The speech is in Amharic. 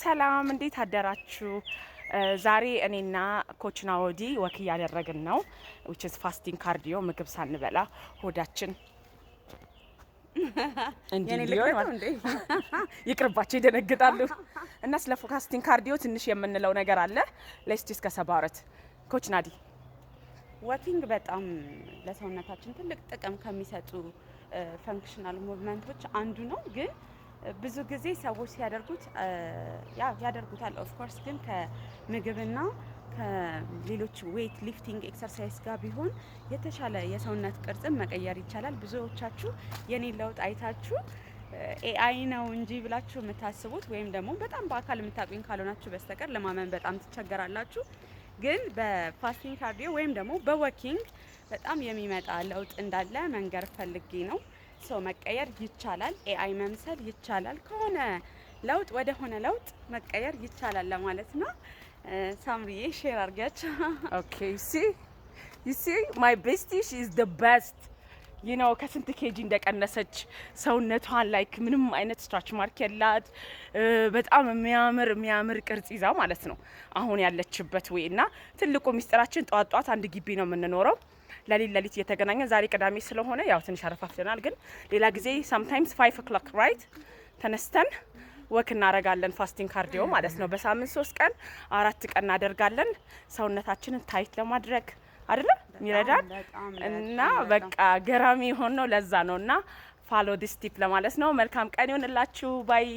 ሰላም እንዴት አደራችሁ? ዛሬ እኔና ኮች ናኦዲ ወክ እያደረግን ነው which is fasting cardio ምግብ ሳንበላ ሆዳችን እንዴ ይቅርባቸው ይደነግጣሉ። እና ስለ ፋስቲንግ ካርዲዮ ትንሽ የምንለው ነገር አለ። let's discuss about it ኮች ናዲ። ወኪንግ በጣም ለሰውነታችን ትልቅ ጥቅም ከሚሰጡ ፈንክሽናል ሙቭመንቶች አንዱ ነው። ግን ብዙ ጊዜ ሰዎች ሲያደርጉት ያደርጉታል ኦፍ ኮርስ። ግን ከምግብና ከሌሎች ዌት ሊፍቲንግ ኤክሰርሳይዝ ጋር ቢሆን የተሻለ የሰውነት ቅርጽን መቀየር ይቻላል። ብዙዎቻችሁ የኔ ለውጥ አይታችሁ ኤአይ ነው እንጂ ብላችሁ የምታስቡት ወይም ደግሞ በጣም በአካል የምታውቁኝ ካልሆናችሁ በስተቀር ለማመን በጣም ትቸገራላችሁ። ግን በፋስቲንግ ካርዲዮ ወይም ደግሞ በወኪንግ በጣም የሚመጣ ለውጥ እንዳለ መንገር ፈልጌ ነው። ሰው መቀየር ይቻላል፣ ኤአይ መምሰል ይቻላል፣ ከሆነ ለውጥ ወደ ሆነ ለውጥ መቀየር ይቻላል ለማለት ነው። ሳምሪዬ ሼር አድርጋችሁ። ኦኬ you see my bestie she is the best you know ከስንት ኬጂ እንደቀነሰች ሰውነቷን ላይክ ምንም አይነት ስትራች ማርክ የላት በጣም የሚያምር ቅርጽ ይዛ ማለት ነው አሁን ያለችበት ወይ። እና ትልቁ ሚስጥራችን ጧት አንድ ግቢ ነው የምንኖረው። ለሊት እየተገናኘን ዛሬ ቅዳሜ ስለሆነ ያው ትንሽ አረፋፍተናል። ግን ሌላ ጊዜ sometimes 5 o'clock right ተነስተን ወክ እናደርጋለን። ፋስቲንግ ካርዲዮ ማለት ነው። በሳምንት 3 ቀን 4 ቀን እናደርጋለን ሰውነታችንን ታይት ለማድረግ አይደለም ይረዳል። እና በቃ ገራሚ ሆኖ ለዛ ነውና ፎሎ ዲስ ቲፕ ለማለት ነው። መልካም ቀን ይሁንላችሁ ባይ